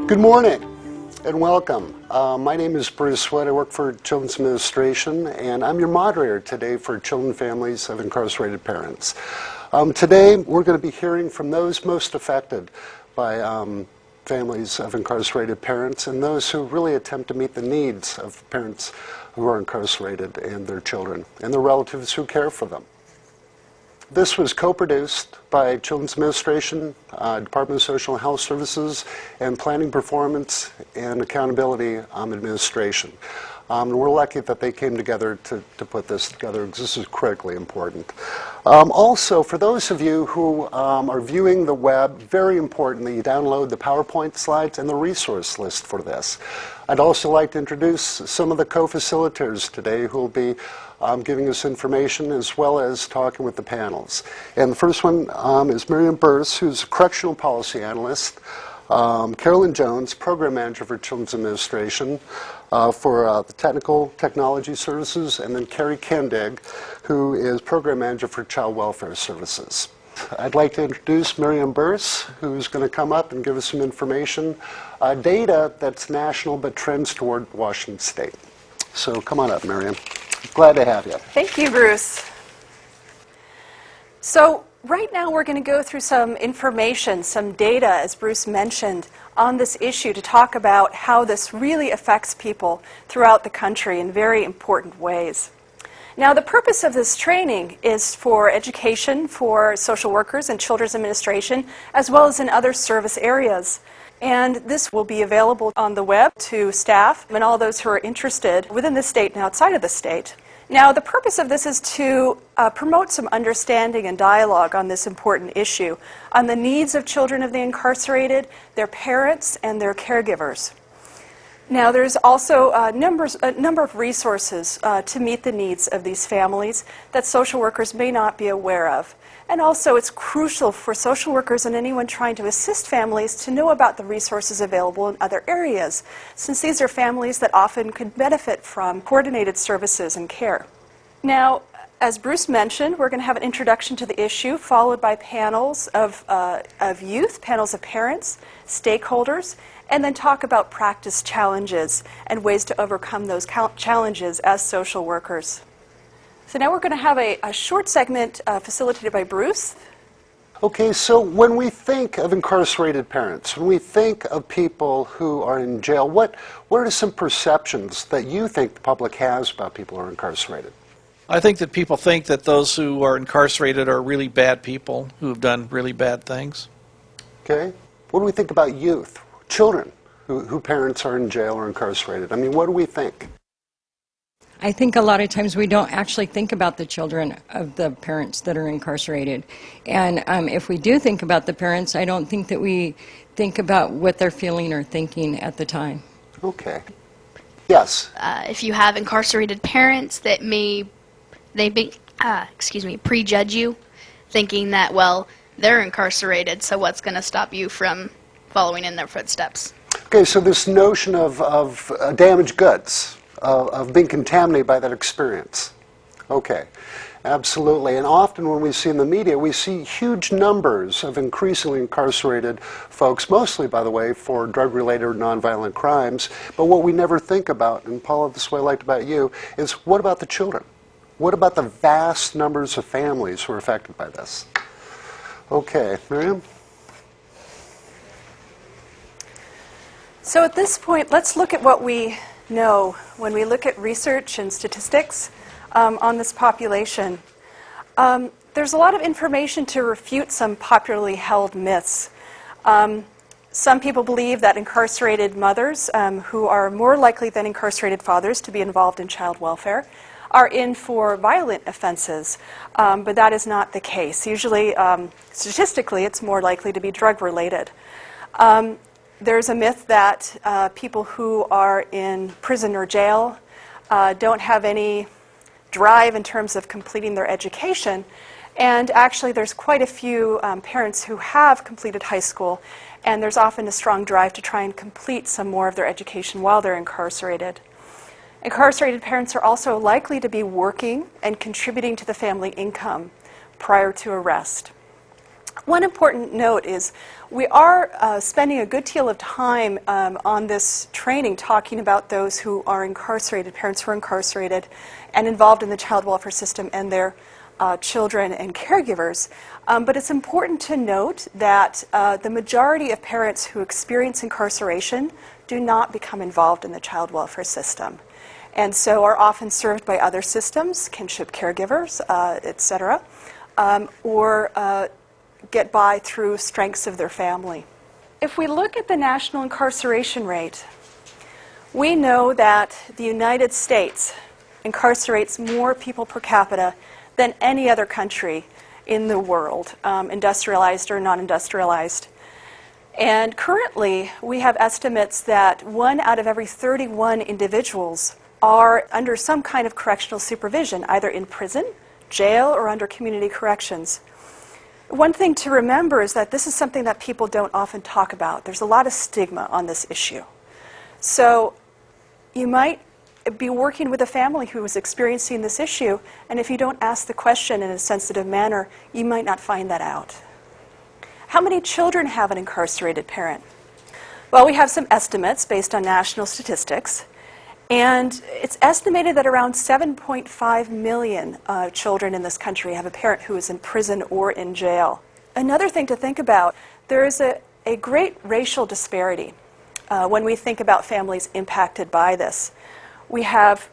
Good morning and welcome. My name is Bruce Wood. I work for Children's Administration, and I'm your moderator today for Children and Families of Incarcerated Parents. Today we're going to be hearing from those most affected by families of incarcerated parents and those who really attempt to meet the needs of parents who are incarcerated and their children and the relatives who care for them. This was co-produced by Children's Administration, Department of Social and Health Services, and Planning, Performance, and Accountability Administration. We're lucky that they came together to put this together because this is critically important. Also, for those of you who are viewing the web, very important that you download the PowerPoint slides and the resource list for this. I'd also like to introduce some of the co-facilitators today who will be giving us information as well as talking with the panels. And the first one is Miriam Burse, who's a correctional policy analyst, Carolyn Jones, program manager for Children's Administration for the Technical Technology Services, and then Carrie Kendig, who is program manager for Child Welfare Services. I'd like to introduce Miriam Burse, who's going to come up and give us some information, data that's national but trends toward Washington State. So come on up, Miriam. Glad to have you. Thank you, Bruce. So right now we're going to go through some information, some data, as Bruce mentioned, on this issue to talk about how this really affects people throughout the country in very important ways. Now, the purpose of this training is for education for social workers and children's administration, as well as in other service areas. And this will be available on the web to staff and all those who are interested within the state and outside of the state. Now, the purpose of this is to promote some understanding and dialogue on this important issue, on the needs of children of the incarcerated, their parents, and their caregivers. Now, there's also a number of resources to meet the needs of these families that social workers may not be aware of. And also, it's crucial for social workers and anyone trying to assist families to know about the resources available in other areas, since these are families that often could benefit from coordinated services and care. Now, as Bruce mentioned, we're going to have an introduction to the issue, followed by panels of youth, panels of parents, stakeholders, and then talk about practice challenges and ways to overcome those challenges as social workers. So now we're going to have a short segment facilitated by Bruce. Okay, so when we think of incarcerated parents, when we think of people who are in jail, what are some perceptions that you think the public has about people who are incarcerated? I think that people think that those who are incarcerated are really bad people who have done really bad things. Okay. What do we think about youth, children who parents are in jail or incarcerated? I mean, what do we think? I think a lot of times we don't actually think about the children of the parents that are incarcerated. And if we do think about the parents, I don't think that we think about what they're feeling or thinking at the time. Okay. Yes? If you have incarcerated parents that prejudge you, thinking that, well, they're incarcerated, so what's going to stop you from following in their footsteps? Okay, so this notion of damaged goods, of being contaminated by that experience. Okay, absolutely. And often when we see in the media, we see huge numbers of increasingly incarcerated folks, mostly, by the way, for drug-related or nonviolent crimes. But what we never think about, and Paula, this is what I liked about you, is what about the children? What about the vast numbers of families who are affected by this? Okay, Miriam? So at this point, let's look at what we know when we look at research and statistics on this population. There's a lot of information to refute some popularly held myths. Some people believe that incarcerated mothers, who are more likely than incarcerated fathers to be involved in child welfare, are in for violent offenses, but that is not the case. Usually, statistically, it's more likely to be drug-related. There's a myth that people who are in prison or jail don't have any drive in terms of completing their education. And actually, there's quite a few parents who have completed high school, and there's often a strong drive to try and complete some more of their education while they're incarcerated. Incarcerated parents are also likely to be working and contributing to the family income prior to arrest. One important note is we are spending a good deal of time on this training talking about those who are incarcerated, parents who are incarcerated and involved in the child welfare system and their children and caregivers. But it's important to note that the majority of parents who experience incarceration do not become involved in the child welfare system, and so are often served by other systems, kinship caregivers, etc., or get by through strengths of their family. If we look at the national incarceration rate, we know that the United States incarcerates more people per capita than any other country in the world, industrialized or non-industrialized. And currently, we have estimates that 1 out of every 31 individuals are under some kind of correctional supervision, either in prison, jail, or under community corrections. One thing to remember is that this is something that people don't often talk about. There's a lot of stigma on this issue. So you might be working with a family who is experiencing this issue, and if you don't ask the question in a sensitive manner, you might not find that out. How many children have an incarcerated parent? Well, we have some estimates based on national statistics, and it's estimated that around 7.5 million children in this country have a parent who is in prison or in jail. Another thing to think about, there is a great racial disparity when we think about families impacted by this. We have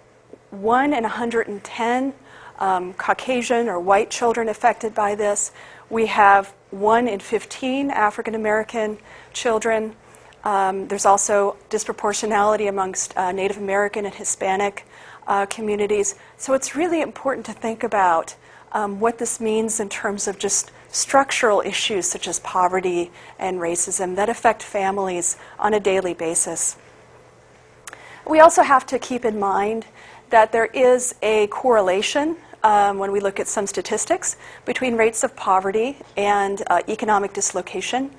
1 in 110 Caucasian or white children affected by this. We have 1 in 15 African American children. There's also disproportionality amongst Native American and Hispanic communities. So it's really important to think about what this means in terms of just structural issues such as poverty and racism that affect families on a daily basis. We also have to keep in mind that there is a correlation when we look at some statistics between rates of poverty and economic dislocation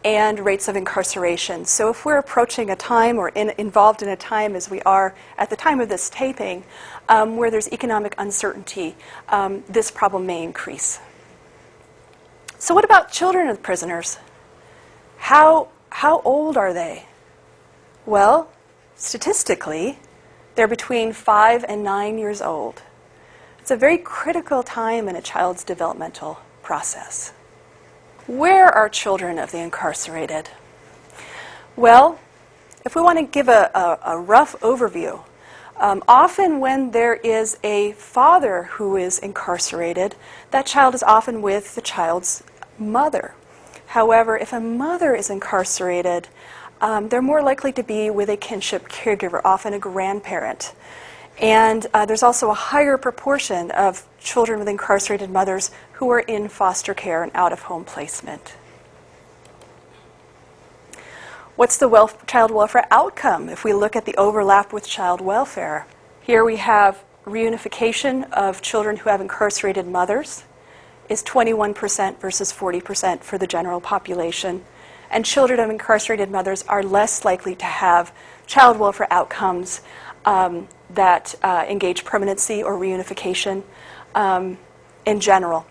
and rates of incarceration. So if we're approaching a time or involved in a time as we are at the time of this taping where there's economic uncertainty, this problem may increase. So what about children of prisoners? How old are they? Well, statistically, they're between 5 and 9 years old. It's a very critical time in a child's developmental process. Where are children of the incarcerated? Well, if we want to give a rough overview, often when there is a father who is incarcerated, that child is often with the child's mother. However, if a mother is incarcerated, they're more likely to be with a kinship caregiver, often a grandparent. And there's also a higher proportion of children with incarcerated mothers who are in foster care and out-of-home placement. What's the child welfare outcome if we look at the overlap with child welfare? Here we have reunification of children who have incarcerated mothers is 21% versus 40% for the general population. And children of incarcerated mothers are less likely to have child welfare outcomes that engage permanency or reunification in general.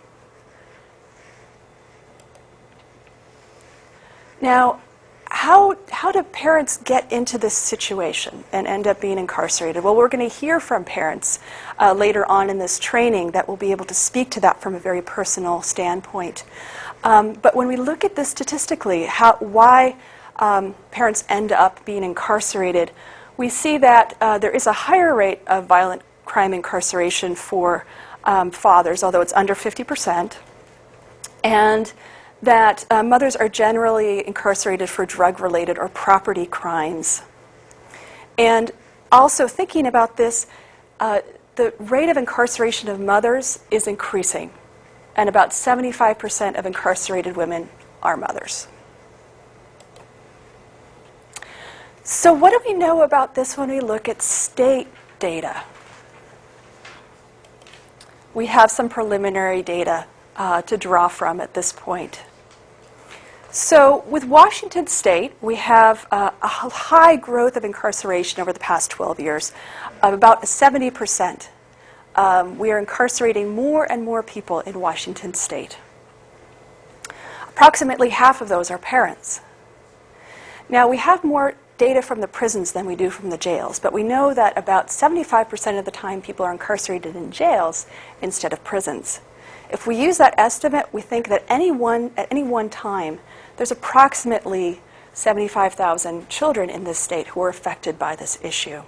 Now, how do parents get into this situation and end up being incarcerated? Well, we're going to hear from parents later on in this training that will be able to speak to that from a very personal standpoint. But when we look at this statistically, why parents end up being incarcerated, we see that there is a higher rate of violent crime incarceration for fathers, although it's under 50%, and that mothers are generally incarcerated for drug-related or property crimes. And also thinking about this, the rate of incarceration of mothers is increasing, and about 75% of incarcerated women are mothers. So what do we know about this when we look at state data? We have some preliminary data to draw from at this point. So with Washington State, we have a high growth of incarceration over the past 12 years, of about 70%. We are incarcerating more and more people in Washington State. Approximately half of those are parents. Now, we have more data from the prisons than we do from the jails, but we know that about 75% of the time people are incarcerated in jails instead of prisons. If we use that estimate, we think that at any one time, there's approximately 75,000 children in this state who are affected by this issue.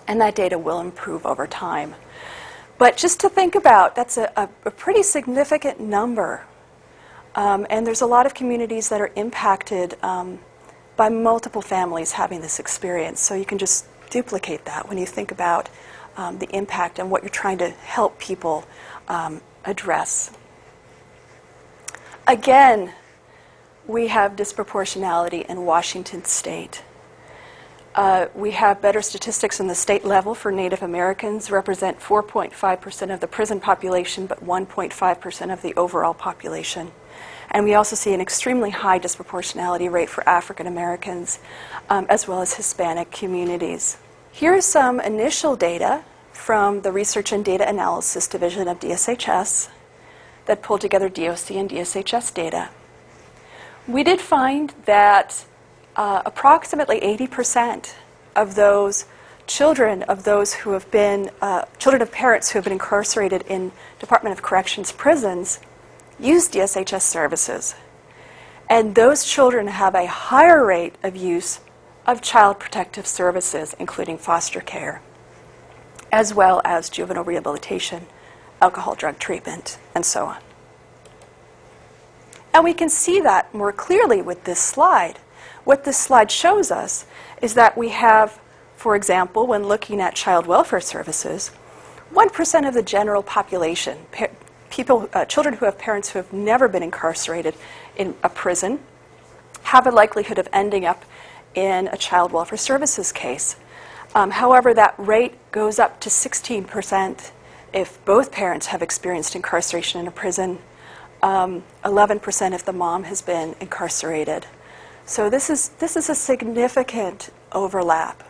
And that data will improve over time. But just to think about, that's a pretty significant number. And there's a lot of communities that are impacted by multiple families having this experience. So you can just duplicate that when you think about the impact and what you're trying to help people address. Again, we have disproportionality in Washington State. We have better statistics in the state level for Native Americans, represent 4.5% of the prison population, but 1.5% of the overall population. And we also see an extremely high disproportionality rate for African Americans, as well as Hispanic communities. Here's some initial data from the Research and Data Analysis Division of DSHS that pulled together DOC and DSHS data. We did find that approximately 80% of those children of those who have been, children of parents who have been incarcerated in Department of Corrections prisons use DSHS services. And those children have a higher rate of use of child protective services, including foster care, as well as juvenile rehabilitation, alcohol drug treatment, and so on. And we can see that more clearly with this slide. What this slide shows us is that we have, for example, when looking at child welfare services, 1% of the general population, children who have parents who have never been incarcerated in a prison, have a likelihood of ending up in a child welfare services case. However, that rate goes up to 16% if both parents have experienced incarceration in a prison, 11% if the mom has been incarcerated. So this is a significant overlap.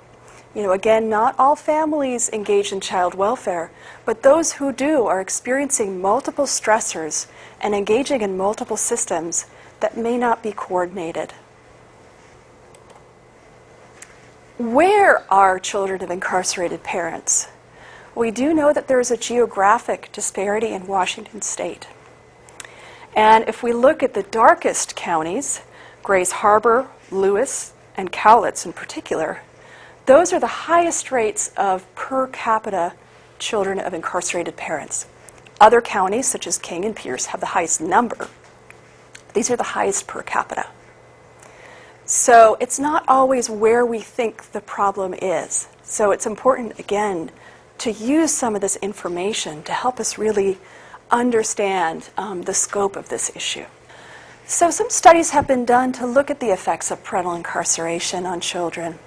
You know, again, not all families engage in child welfare, but those who do are experiencing multiple stressors and engaging in multiple systems that may not be coordinated. Where are children of incarcerated parents? We do know that there is a geographic disparity in Washington State. And if we look at the darkest counties, Grays Harbor, Lewis, and Cowlitz in particular, those are the highest rates of per capita children of incarcerated parents. Other counties, such as King and Pierce, have the highest number. These are the highest per capita. So it's not always where we think the problem is. So it's important, again, to use some of this information to help us really understand the scope of this issue. So some studies have been done to look at the effects of parental incarceration on children.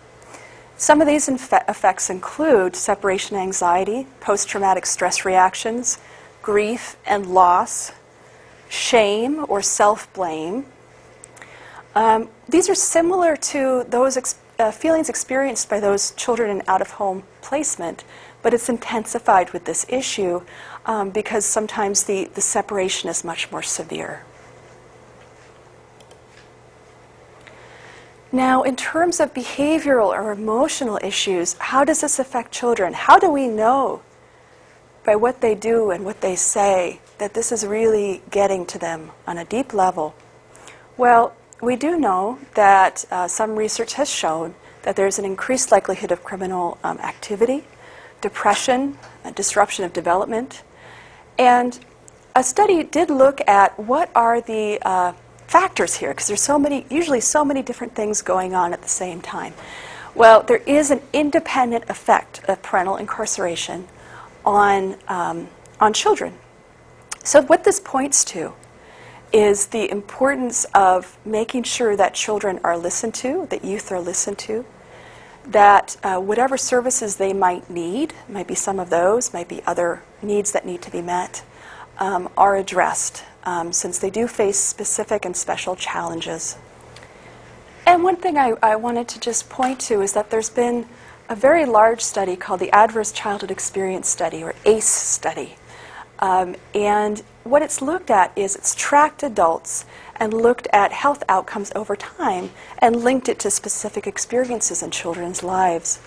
Some of these effects include separation anxiety, post-traumatic stress reactions, grief and loss, shame or self-blame. These are similar to those feelings experienced by those children in out-of-home placement, but it's intensified with this issue because sometimes the separation is much more severe. Now, in terms of behavioral or emotional issues, how does this affect children? How do we know by what they do and what they say that this is really getting to them on a deep level? Well, we do know that some research has shown that there's an increased likelihood of criminal activity, depression, disruption of development. And a study did look at what are the factors here, because there's usually so many different things going on at the same time. Well, there is an independent effect of parental incarceration on children. So what this points to is the importance of making sure that children are listened to, that youth are listened to, that whatever services they might need, might be some of those, might be other needs that need to be met, are addressed, since they do face specific and special challenges. And one thing I wanted to just point to is that there's been a very large study called the Adverse Childhood Experience Study, or ACE study. And what it's looked at is it's tracked adults and looked at health outcomes over time and linked it to specific experiences in children's lives.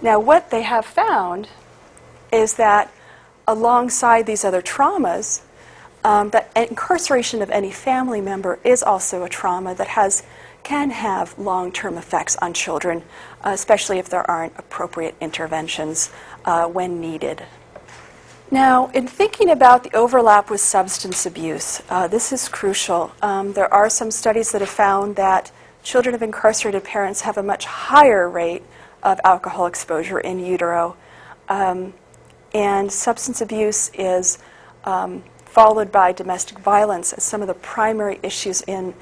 Now, what they have found is that alongside these other traumas, that incarceration of any family member is also a trauma that can have long-term effects on children, especially if there aren't appropriate interventions when needed. Now, in thinking about the overlap with substance abuse, this is crucial. There are some studies that have found that children of incarcerated parents have a much higher rate of alcohol exposure in utero, and substance abuse is followed by domestic violence as some of the primary issues in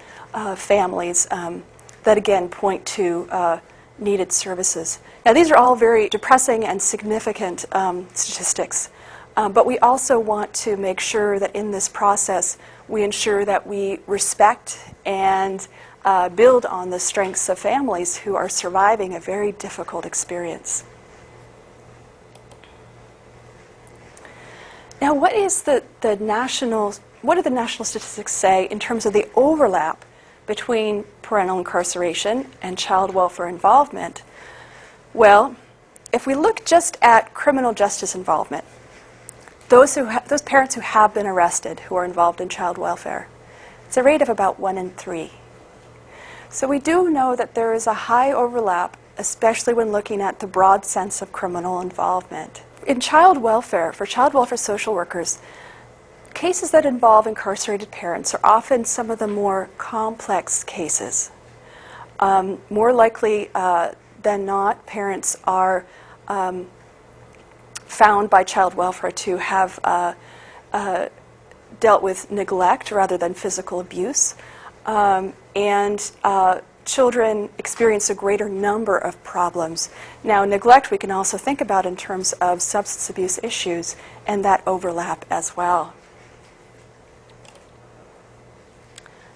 families that again point to needed services. Now, these are all very depressing and significant statistics. But we also want to make sure that in this process we ensure that we respect and build on the strengths of families who are surviving a very difficult experience. Now, what do the national statistics say in terms of the overlap between parental incarceration and child welfare involvement? Well, if we look just at criminal justice involvement, those parents who have been arrested who are involved in child welfare, it's a rate of about 1 in 3. So we do know that there is a high overlap, especially when looking at the broad sense of criminal involvement. In child welfare, for child welfare social workers, cases that involve incarcerated parents are often some of the more complex cases. More likely than not, parents are found by child welfare to have dealt with neglect rather than physical abuse, and children experience a greater number of problems. Now, neglect we can also think about in terms of substance abuse issues, and that overlap as well.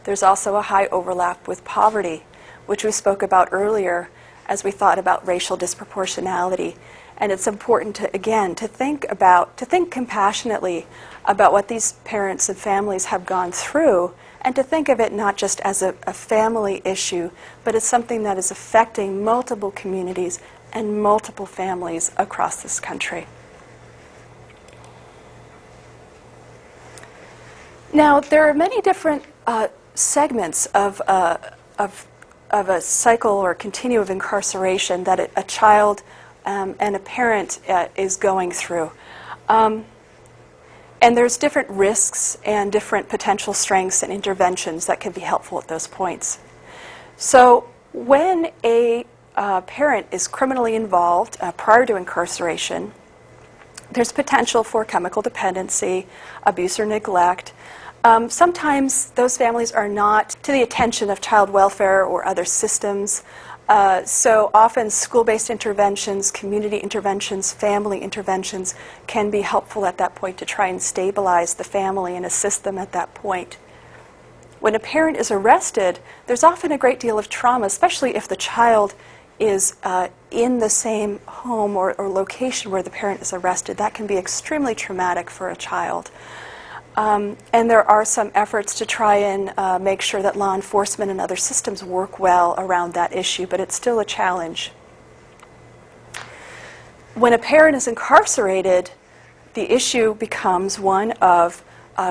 There's also a high overlap with poverty, which we spoke about earlier as we thought about racial disproportionality. And it's important to, again, to think compassionately about what these parents and families have gone through, and to think of it not just as a family issue, but as something that is affecting multiple communities and multiple families across this country. Now, there are many different segments of a cycle or continuum of incarceration that a child and a parent is going through. And there's different risks and different potential strengths and interventions that can be helpful at those points. So when a parent is criminally involved prior to incarceration, there's potential for chemical dependency, abuse or neglect. Sometimes those families are not to the attention of child welfare or other systems. So often school-based interventions, community interventions, family interventions can be helpful at that point to try and stabilize the family and assist them at that point. When a parent is arrested, there's often a great deal of trauma, especially if the child is in the same home or location where the parent is arrested. That can be extremely traumatic for a child. And there are some efforts to try and make sure that law enforcement and other systems work well around that issue, but it's still a challenge. When a parent is incarcerated, the issue becomes one of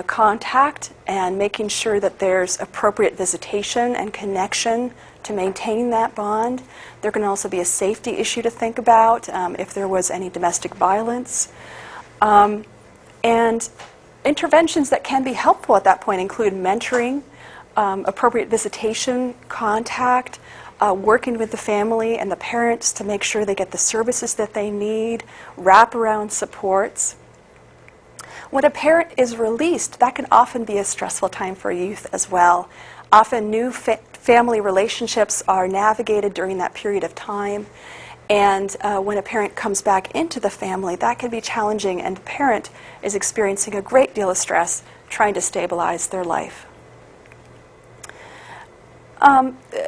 contact and making sure that there's appropriate visitation and connection to maintain that bond. There can also be a safety issue to think about if there was any domestic violence. And interventions that can be helpful at that point include mentoring, appropriate visitation, contact, working with the family and the parents to make sure they get the services that they need, wraparound supports. When a parent is released, that can often be a stressful time for youth as well. Often new family relationships are navigated during that period of time. And when a parent comes back into the family, that can be challenging, and the parent is experiencing a great deal of stress trying to stabilize their life.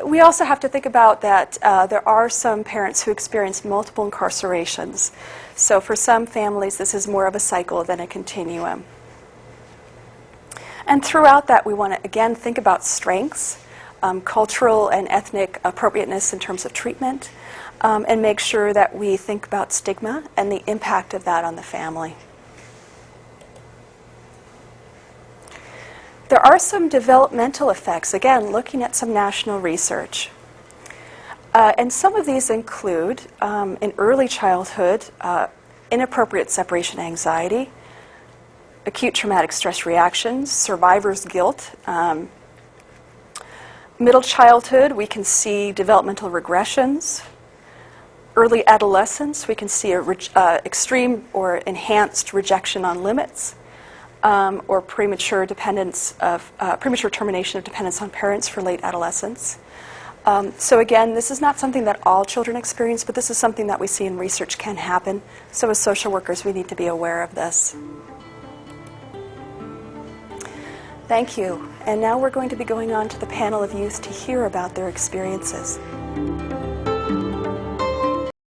We also have to think about that there are some parents who experience multiple incarcerations. So for some families, this is more of a cycle than a continuum. And throughout that, we want to, again, think about strengths, cultural and ethnic appropriateness in terms of treatment, and make sure that we think about stigma and the impact of that on the family. There are some developmental effects, again, looking at some national research. And some of these include, in early childhood, inappropriate separation anxiety, acute traumatic stress reactions, survivor's guilt. Middle childhood, we can see developmental regressions. Early adolescence, we can see extreme or enhanced rejection on limits, or premature termination of dependence on parents for late adolescence. So again, this is not something that all children experience, but this is something that we see in research can happen. So as social workers, we need to be aware of this. Thank you. And now we're going to be going on to the panel of youth to hear about their experiences.